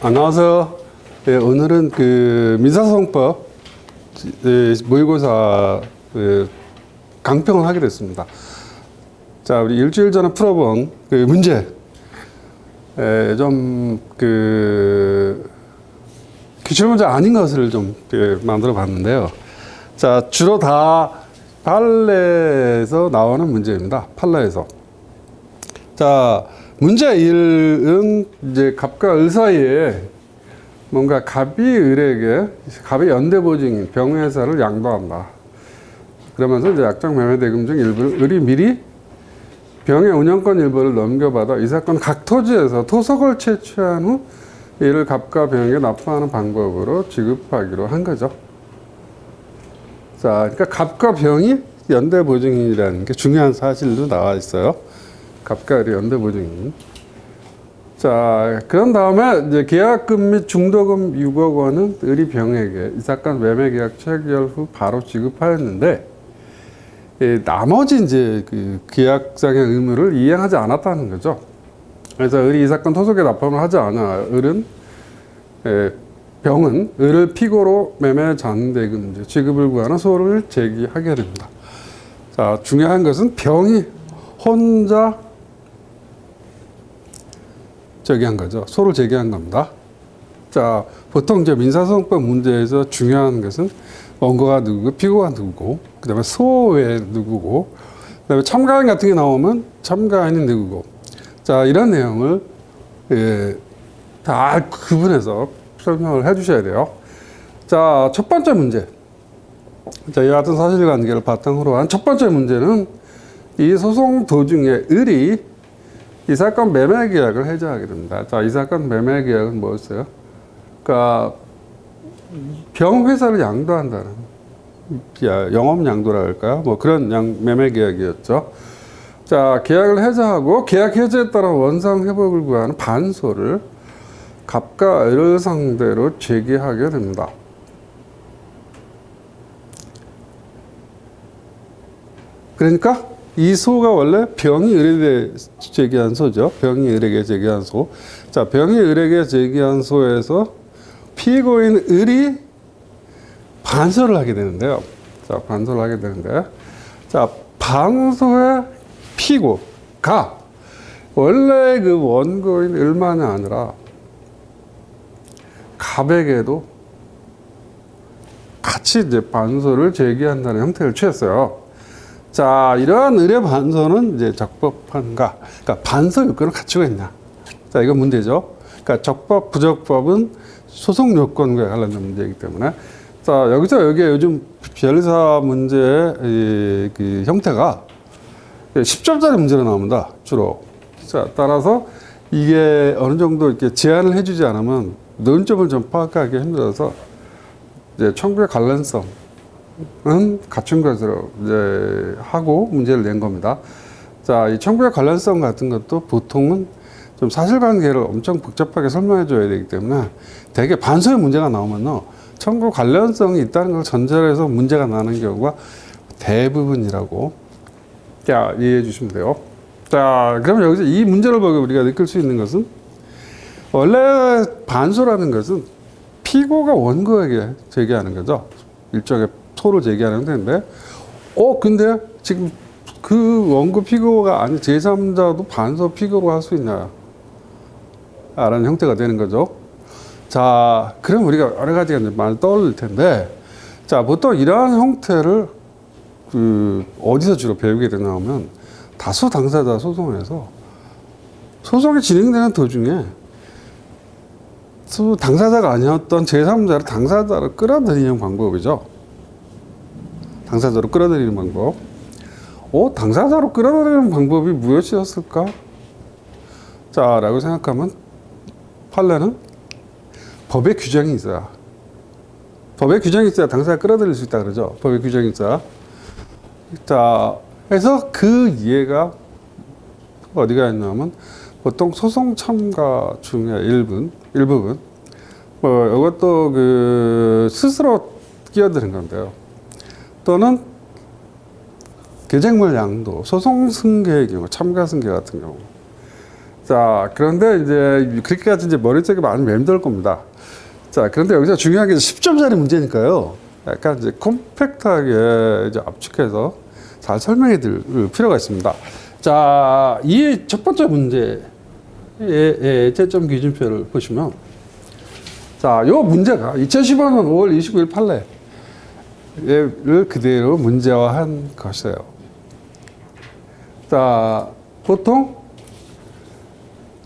안녕하세요. 예, 오늘은 그 민사소송법 모의고사 강평을 하게 됐습니다. 자, 우리 일주일 전에 풀어본 그 문제 좀 기출문제 아닌 것을 좀 만들어 봤는데요. 자, 주로 다 판례에서 나오는 문제입니다. 판례에서. 자, 문제 1은 이제 갑과 을 사이에 뭔가 갑이 을에게 갑의 연대보증인 병회사를 양도한다. 그러면서 이제 약정 매매 대금 중 일부를 을이 미리 병의 운영권 일부를 넘겨받아 이 사건 각 토지에서 토속을 채취한 후 이를 갑과 병에게 납부하는 방법으로 지급하기로 한 거죠. 자, 그러니까 갑과 병이 연대보증인이라는 게 중요한 사실도 나와 있어요. 갑과 을이 연대보증인. 자, 그런 다음에 이제 계약금 및 중도금 6억 원은 을이 병에게 이 사건 매매계약 체결 후 바로 지급하였는데, 나머지 이제 그 계약상의 의무를 이행하지 않았다는 거죠. 그래서 을이 이 사건 토속에 납품을 하지 않아 병은 을을 피고로 매매 잔대금 지급을 구하는 소를 제기하게 됩니다. 자, 중요한 것은 병이 혼자 제기한 거죠. 소를 제기한 겁니다. 자, 보통 이제 민사소송법 문제에서 중요한 것은 원고가 누구고 피고가 누구고, 그 다음에 소의 누구고, 그 다음에 참가인 같은 게 나오면 참가인이 누구고. 자, 이런 내용을 다 구분해서 설명을 해 주셔야 돼요. 자, 첫 번째 문제. 자, 이와 같은 사실관계를 바탕으로 한 첫 번째 문제는 이 소송 도중에 을이 이 사건 매매 계약을 해제하게 됩니다. 자, 이 사건 매매 계약은 뭐였어요? 그러니까 병회사를 양도한다는, 영업 양도라 할까요? 뭐 그런 매매 계약이었죠. 자, 계약을 해제하고 계약 해제에 따라 원상 회복을 구하는 반소를 갑과 을을 상대로 제기하게 됩니다. 그러니까 이 소가 원래 병이 을에게 제기한 소죠. 병이 을에게 제기한 소. 자, 병이 을에게 제기한 소에서 피고인 을이 반소를 하게 되는데요. 자, 반소를 하게 되는데, 자, 반소의 피고가 원래 그 원고인 을만이 아니라 갑에게도 같이 이제 반소를 제기한다는 형태를 취했어요. 자, 이러한 을의 반소는 이제 적법한가? 그러니까 반소 요건을 갖추고 있냐? 자, 이건 문제죠. 그러니까 적법, 부적법은 소송 요건과 관련된 문제이기 때문에. 자, 여기에 요즘 변리사 문제의 그 형태가 10점짜리 문제로 나옵니다. 주로. 자, 따라서 이게 어느 정도 이렇게 제한을 해주지 않으면 논점을 좀 파악하기 힘들어서 이제 청구의 관련성은 갖춘 것으로 이제 하고 문제를 낸 겁니다. 자, 이 청구의 관련성 같은 것도 보통은 좀 사실관계를 엄청 복잡하게 설명해 줘야 되기 때문에 되게 반소의 문제가 나오면요, 청구 관련성이 있다는 걸 전제로 해서 문제가 나는 경우가 대부분이라고 이해해 주시면 돼요. 자, 그럼 여기서 이 문제를 보고 우리가 느낄 수 있는 것은 원래 반소라는 것은 피고가 원고에게 제기하는 거죠. 일종의 소를 제기하는 형태인데, 근데 지금 그 원고 피고가 아닌 제3자도 반소 피고로 할 수 있냐? 라는 형태가 되는 거죠. 자, 그럼 우리가 여러 가지가 많이 떠올릴 텐데, 자, 보통 이러한 형태를 어디서 주로 배우게 되냐 하면 다수 당사자 소송에서 소송이 진행되는 도중에 당사자가 아니었던 제3자를 당사자로 끌어들이는 방법이죠. 당사자로 끌어들이는 방법. 당사자로 끌어들이는 방법이 무엇이었을까? 자, 라고 생각하면 판례는 법의 규정이 있어야. 법의 규정이 있어야 당사자가 끌어들일 수 있다 그러죠. 법의 규정이 있어야. 자, 그래서 그 이해가 어디가 있냐면 보통 소송 참가 중에 일부분, 이것도 스스로 끼어드는 건데요. 또는 계쟁물 양도, 소송 승계의 경우, 참가 승계 같은 경우. 자, 그런데 이제 그렇게까지 이제 머릿속에 많이 맴돌 겁니다. 자, 그런데 여기서 중요한 게 10점짜리 문제니까요. 약간 이제 컴팩트하게 이제 압축해서 잘 설명해 드릴 필요가 있습니다. 자, 이 첫 번째 문제의 채점 기준표를 보시면, 자, 요 문제가 2015년 5월 29일 판례를 그대로 문제화한 것이에요. 자, 보통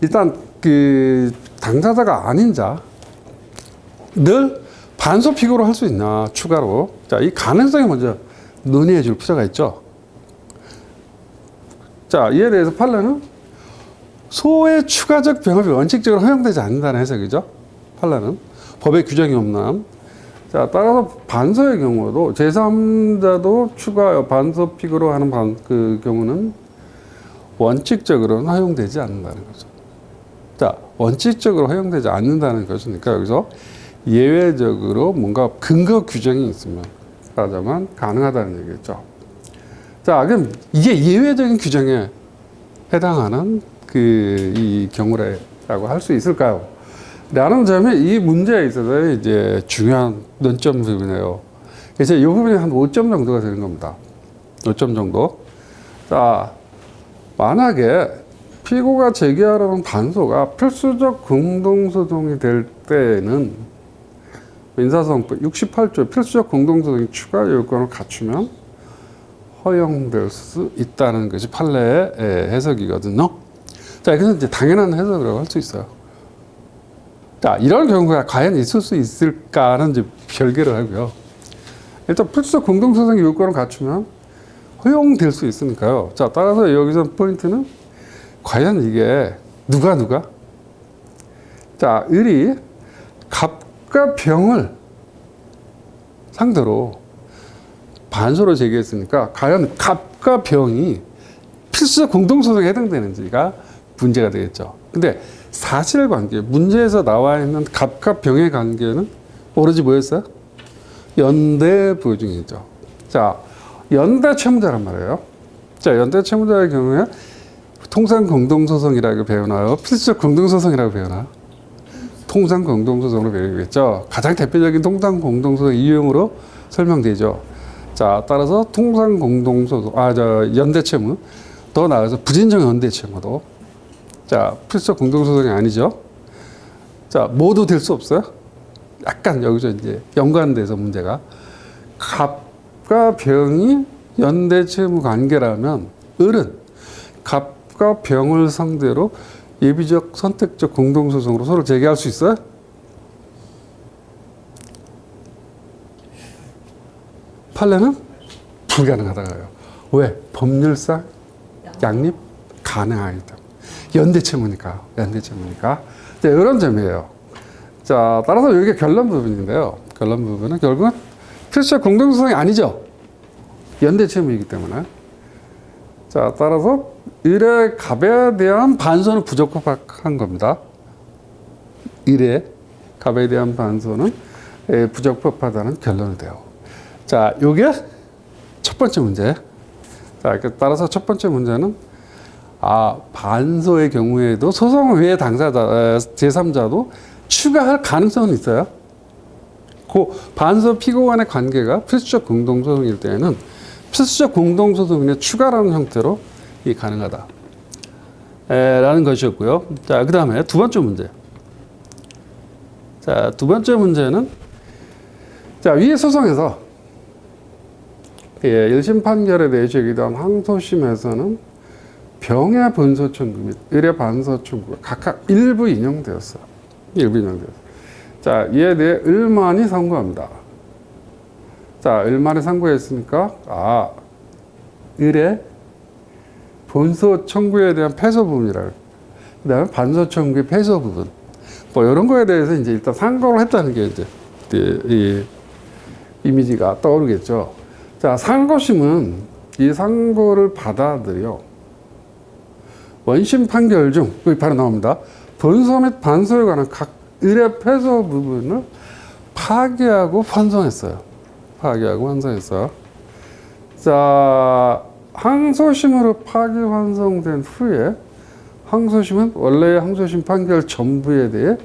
일단 그 당사자가 아닌 자 늘 반소 피고로 할 수 있나 추가로, 자, 이 가능성이 먼저 논의해 줄 필요가 있죠. 자, 이에 대해서 판례는 소의 추가적 병합이 원칙적으로 허용되지 않는다는 해석이죠. 판례는 법에 규정이 없는. 자, 따라서 반소의 경우도 제3자도 추가 반소 피고로 하는 그 경우는 원칙적으로는 허용되지 않는다는 거죠. 자, 원칙적으로 허용되지 않는다는 것이니까 여기서 예외적으로 뭔가 근거 규정이 있으면 따자만 가능하다는 얘기겠죠. 자, 그럼 이게 예외적인 규정에 해당하는 이 경우라고 할 수 있을까요? 라는 점이 이 문제에 있어서 이제 중요한 논점 부분이에요. 그래서 이 부분이 한 5점 정도가 되는 겁니다. 5점 정도. 자, 만약에 피고가 제기하려는 반소가 필수적 공동소송이 될 때에는 민사소송법 68조 필수적 공동소송이 추가 요건을 갖추면 허용될 수 있다는 것이 판례의 해석이거든요. 자, 그래서 이제 당연한 해석이라고 할 수 있어요. 자, 이런 경우가 과연 있을 수 있을까는 이제 별개로 하고요. 일단 필수적 공동소송의 요건을 갖추면 허용될 수 있으니까요. 자, 따라서 여기서 포인트는 과연 이게 누가 자, 을이 갑과 병을 상대로 반소를 제기했으니까 과연 갑과 병이 필수적 공동소송에 해당되는지가 문제가 되겠죠. 근데 사실관계, 문제에서 나와 있는 갑과 병의 관계는 오로지 뭐였어요? 연대 보증이죠. 자, 연대 채무자란 말이에요. 자, 연대 채무자의 경우에 통상 공동소송이라고 배우나요? 필수적 공동소송이라고 배우나요? 통상 공동소송으로 배우겠죠. 가장 대표적인 통상 공동소송 이유형으로 설명되죠. 자, 따라서 통상 공동소송, 연대 채무, 더 나아가서 부진정 연대 채무도, 자, 필수적 공동소송이 아니죠. 자, 모두 될 수 없어요? 약간 여기서 이제 연관돼서 문제가, 갑과 병이 연대 채무 관계라면 을은 갑과 병을 상대로 예비적 선택적 공동소송으로 서로 제기할 수 있어요? 판례는 불가능하다고요. 왜? 법률상 양립 가능하기 때문에. 연대채무니까. 자, 이런 점이에요. 자, 따라서 여기가 결론 부분인데요. 결론 부분은 결국은 필수적 공동소송이 아니죠. 연대채무이기 때문에. 자, 따라서 을의 갑에 대한 반소는 부적합한 겁니다. 을의 갑에 대한 반소는 부적합하다는 결론이 돼요. 자, 요게 첫 번째 문제. 자, 따라서 첫 번째 문제는 반소의 경우에도 소송 외의 당사자, 제3자도 추가할 가능성은 있어요. 그 반소 피고 간의 관계가 필수적 공동소송일 때에는 필수적 공동소송의 추가라는 형태로 이 가능하다. 라는 것이었고요. 자, 그 다음에 두 번째 문제. 자, 두 번째 문제는, 자, 위의 소송에서 1심 판결에 대해 제기된 항소심에서는 병의 본소 청구 및 을의 반소 청구가 각각 일부 인용되었어요. 자, 이에 대해 을만이 상고합니다. 자, 을만이 상고했으니까, 을의 본소 청구에 대한 패소 부분이라고. 그 다음에 반소 청구의 패소 부분. 뭐, 이런 거에 대해서 이제 일단 상고를 했다는 게 이제, 이 이미지가 떠오르겠죠. 자, 상고심은 이 상고를 받아들여 원심 판결 중, 여기 바로 나옵니다. 본소 및 반소에 관한 각 을의 패소 부분을 파기하고 환송했어요. 자, 항소심으로 파기 환송된 후에 항소심은 원래 항소심 판결 전부에 대해